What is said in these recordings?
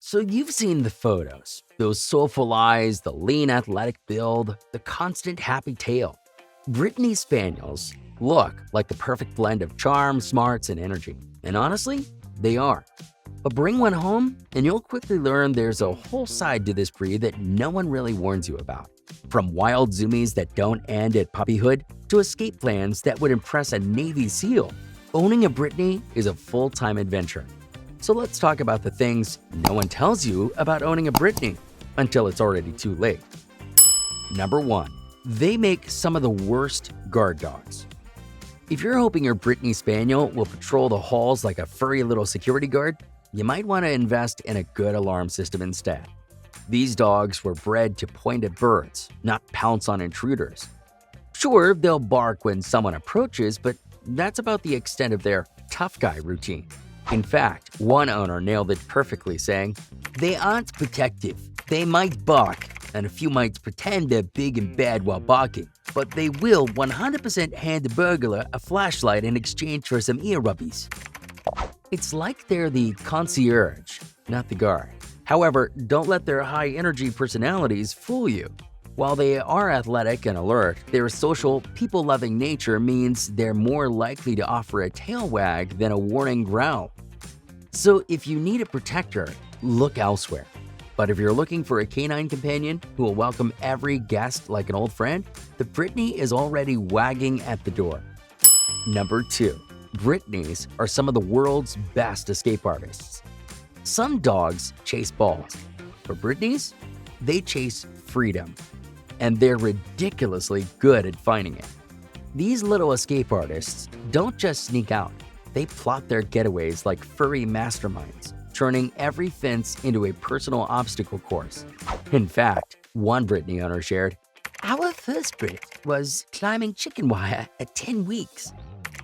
So you've seen the photos, those soulful eyes, the lean athletic build, the constant happy tail. Brittany Spaniels look like the perfect blend of charm, smarts, and energy. And honestly, they are. But bring one home and you'll quickly learn there's a whole side to this breed that no one really warns you about. From wild zoomies that don't end at puppyhood to escape plans that would impress a Navy SEAL, owning a Brittany is a full-time adventure. So let's talk about the things no one tells you about owning a Brittany until it's already too late. Number 1. They make some of the worst guard dogs. If you're hoping your Brittany Spaniel will patrol the halls like a furry little security guard, you might want to invest in a good alarm system instead. These dogs were bred to point at birds, not pounce on intruders. Sure, they'll bark when someone approaches, but that's about the extent of their tough guy routine. In fact, one owner nailed it perfectly, saying, "They aren't protective. They might bark, and a few might pretend they're big and bad while barking, but they will 100% hand the burglar a flashlight in exchange for some ear rubbies." It's like they're the concierge, not the guard. However, don't let their high-energy personalities fool you. While they are athletic and alert, their social, people-loving nature means they're more likely to offer a tail wag than a warning growl. So if you need a protector, look elsewhere. But if you're looking for a canine companion who will welcome every guest like an old friend, the Brittany is already wagging at the door. Number 2. Brittany's are some of the world's best escape artists. Some dogs chase balls, but Brittany's, they chase freedom. And they're ridiculously good at finding it. These little escape artists don't just sneak out, they plot their getaways like furry masterminds, turning every fence into a personal obstacle course. In fact, one Brittany owner shared, "Our first Brit was climbing chicken wire at 10 weeks.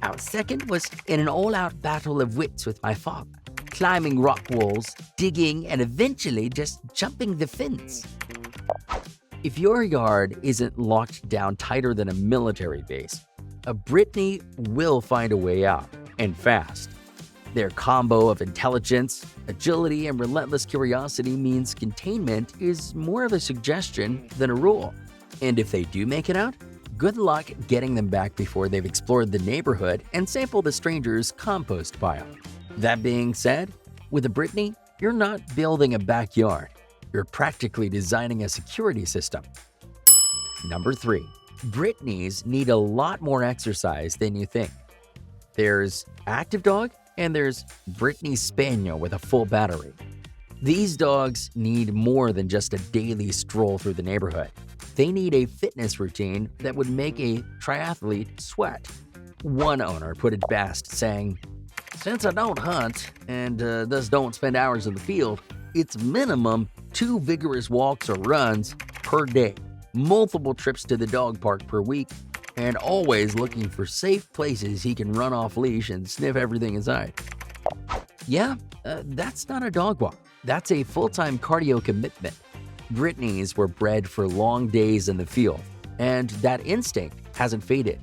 Our second was in an all-out battle of wits with my father, climbing rock walls, digging, and eventually just jumping the fence." If your yard isn't locked down tighter than a military base, a Brittany will find a way out, and fast. Their combo of intelligence, agility, and relentless curiosity means containment is more of a suggestion than a rule. And if they do make it out, good luck getting them back before they've explored the neighborhood and sampled a stranger's compost pile. That being said, with a Brittany, you're not building a backyard. You're practically designing a security system. Number 3. Brittany's need a lot more exercise than you think. There's active dog and there's Brittany Spaniel with a full battery. These dogs need more than just a daily stroll through the neighborhood. They need a fitness routine that would make a triathlete sweat. One owner put it best, saying, "Since I don't hunt and thus don't spend hours in the field, it's minimum 2 vigorous walks or runs per day, multiple trips to the dog park per week, and always looking for safe places he can run off leash and sniff everything inside." Yeah, that's not a dog walk. That's a full-time cardio commitment. Brittany's were bred for long days in the field, and that instinct hasn't faded.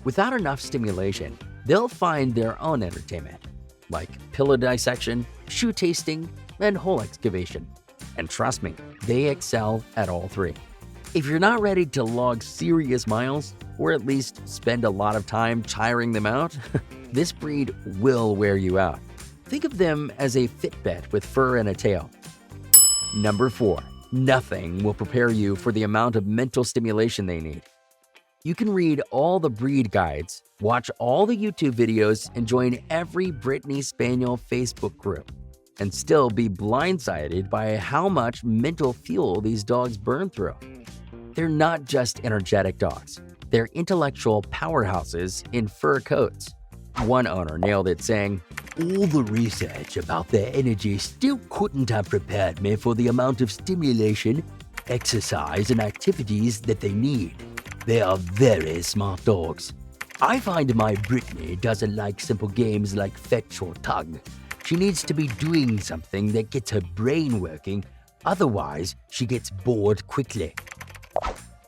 Without enough stimulation, they'll find their own entertainment, like pillow dissection, shoe tasting, and hole excavation. And trust me, they excel at all 3. If you're not ready to log serious miles, or at least spend a lot of time tiring them out, this breed will wear you out. Think of them as a Fitbit with fur and a tail. Number 4. Nothing will prepare you for the amount of mental stimulation they need. You can read all the breed guides, watch all the YouTube videos, and join every Brittany Spaniel Facebook group, and still be blindsided by how much mental fuel these dogs burn through. They're not just energetic dogs. They're intellectual powerhouses in fur coats. One owner nailed it, saying, "All the research about their energy still couldn't have prepared me for the amount of stimulation, exercise, and activities that they need. They are very smart dogs. I find my Brittany doesn't like simple games like fetch or tug. She needs to be doing something that gets her brain working, otherwise she gets bored quickly."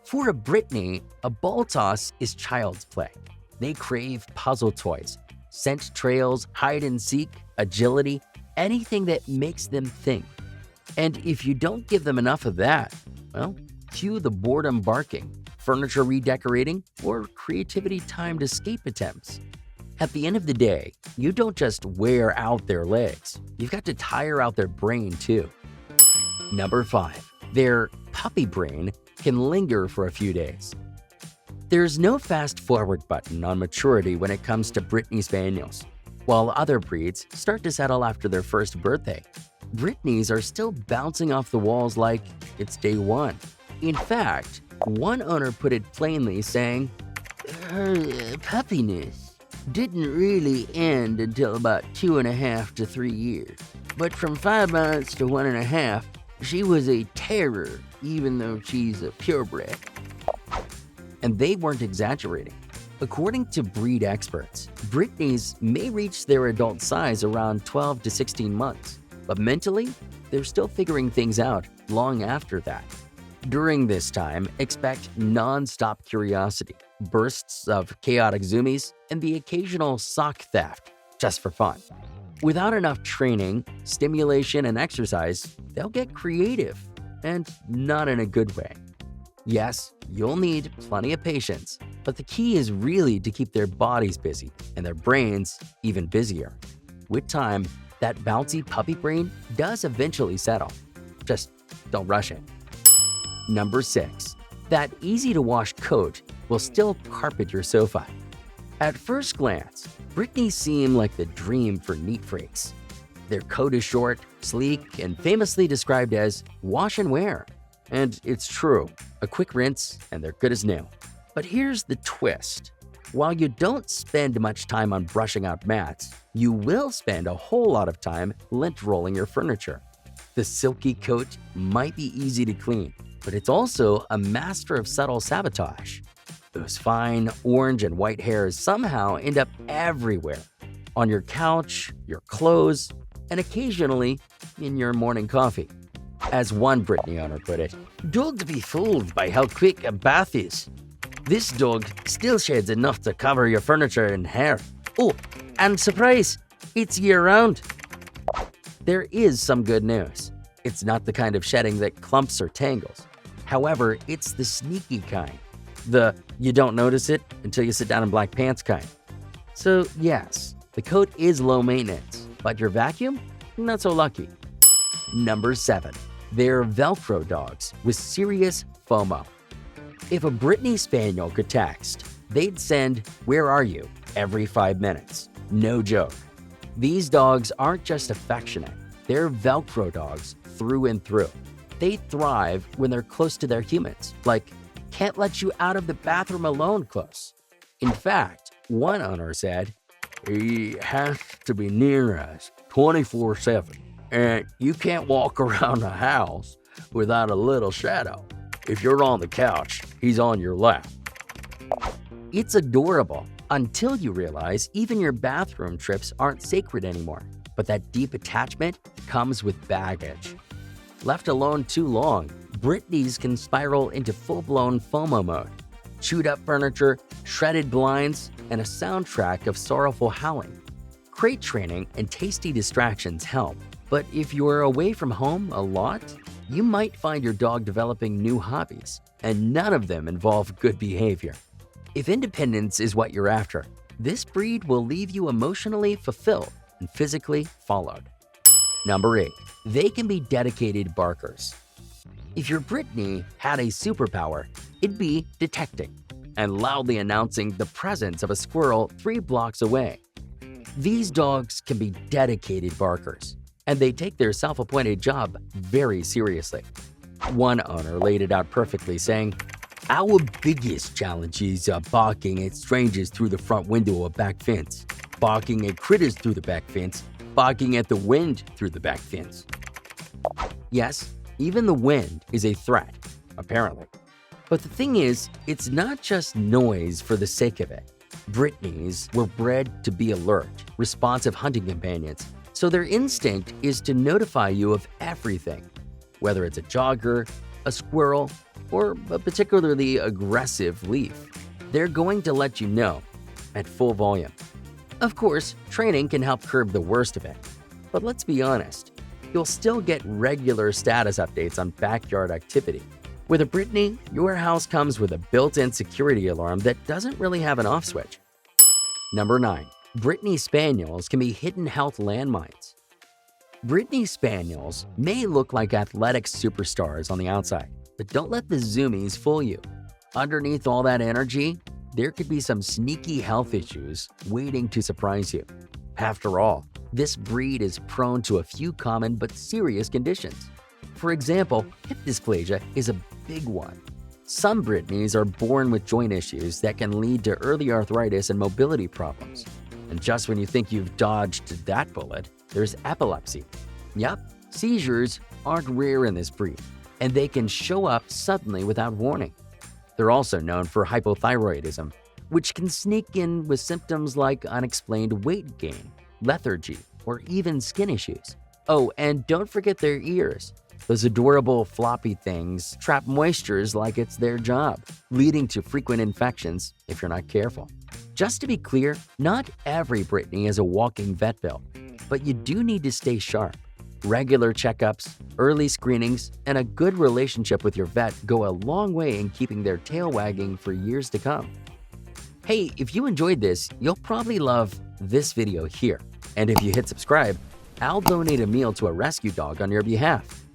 For a Brittany, a ball toss is child's play. They crave puzzle toys, scent trails, hide and seek, agility, anything that makes them think. And if you don't give them enough of that, well, cue the boredom barking, furniture redecorating, or creativity timed escape attempts. At the end of the day, you don't just wear out their legs, you've got to tire out their brain too. Number 5. Their puppy brain can linger for a few days. There's no fast-forward button on maturity when it comes to Brittany Spaniels. While other breeds start to settle after their first birthday, Brittany's are still bouncing off the walls like it's day one. In fact, one owner put it plainly, saying, "Her puppiness didn't really end until about 2.5 to 3 years. But from 5 months to 1.5, she was a terror, even though she's a purebred." And they weren't exaggerating. According to breed experts, Brittany's may reach their adult size around 12 to 16 months, but mentally, they're still figuring things out long after that. During this time, expect non-stop curiosity, bursts of chaotic zoomies, and the occasional sock theft, just for fun. Without enough training, stimulation, and exercise, they'll get creative, and not in a good way. Yes, you'll need plenty of patience, but the key is really to keep their bodies busy and their brains even busier. With time, that bouncy puppy brain does eventually settle. Just don't rush it. Number 6. That easy-to-wash coat will still carpet your sofa. At first glance, Brittany seem like the dream for neat freaks. Their coat is short, sleek, and famously described as wash and wear. And it's true, a quick rinse and they're good as new. But here's the twist. While you don't spend much time on brushing out mats, you will spend a whole lot of time lint rolling your furniture. The silky coat might be easy to clean, but it's also a master of subtle sabotage. Those fine orange and white hairs somehow end up everywhere, on your couch, your clothes, and occasionally in your morning coffee. As one Brittany owner put it, "Dogs be fooled by how quick a bath is. This dog still sheds enough to cover your furniture in hair. Oh, and surprise, it's year-round." There is some good news. It's not the kind of shedding that clumps or tangles. However, it's the sneaky kind. The you don't notice it until you sit down in black pants kind. So yes, the coat is low maintenance, but your vacuum? Not so lucky. Number 7. They're Velcro dogs with serious FOMO. If a Brittany Spaniel could text, they'd send "Where are you?" every 5 minutes. No joke. These dogs aren't just affectionate, they're Velcro dogs through and through. They thrive when they're close to their humans, like "can't let you out of the bathroom alone" close. In fact, one owner said, "He has to be near us 24/7. And you can't walk around the house without a little shadow. If you're on the couch, he's on your lap." It's adorable until you realize even your bathroom trips aren't sacred anymore. But that deep attachment comes with baggage. Left alone too long, Brittany's can spiral into full-blown FOMO mode. Chewed up furniture, shredded blinds, and a soundtrack of sorrowful howling. Crate training and tasty distractions help. But if you're away from home a lot, you might find your dog developing new hobbies, and none of them involve good behavior. If independence is what you're after, this breed will leave you emotionally fulfilled and physically followed. Number 8. They can be dedicated barkers. If your Brittany had a superpower, it'd be detecting and loudly announcing the presence of a squirrel 3 blocks away. These dogs can be dedicated barkers, and they take their self-appointed job very seriously. One owner laid it out perfectly, saying, "Our biggest challenge is barking at strangers through the front window or back fence, barking at critters through the back fence, barking at the wind through the back fence." Yes, even the wind is a threat, apparently. But the thing is, it's not just noise for the sake of it. Brittany's were bred to be alert, responsive hunting companions, so their instinct is to notify you of everything, whether it's a jogger, a squirrel, or a particularly aggressive leaf. They're going to let you know at full volume. Of course, training can help curb the worst of it, but let's be honest, you'll still get regular status updates on backyard activity. With a Brittany, your house comes with a built-in security alarm that doesn't really have an off switch. Number 9. Brittany Spaniels can be hidden health landmines. Brittany Spaniels may look like athletic superstars on the outside, but don't let the zoomies fool you. Underneath all that energy, there could be some sneaky health issues waiting to surprise you. After all, this breed is prone to a few common but serious conditions. For example, hip dysplasia is a big one. Some Brittany's are born with joint issues that can lead to early arthritis and mobility problems. And just when you think you've dodged that bullet, there's epilepsy. Yup, seizures aren't rare in this breed, and they can show up suddenly without warning. They're also known for hypothyroidism, which can sneak in with symptoms like unexplained weight gain, lethargy, or even skin issues. Oh, and don't forget their ears. Those adorable floppy things trap moistures like it's their job, leading to frequent infections if you're not careful. Just to be clear, not every Brittany is a walking vet bill, but you do need to stay sharp. Regular checkups, early screenings, and a good relationship with your vet go a long way in keeping their tail wagging for years to come. Hey, if you enjoyed this, you'll probably love this video here. And if you hit subscribe, I'll donate a meal to a rescue dog on your behalf.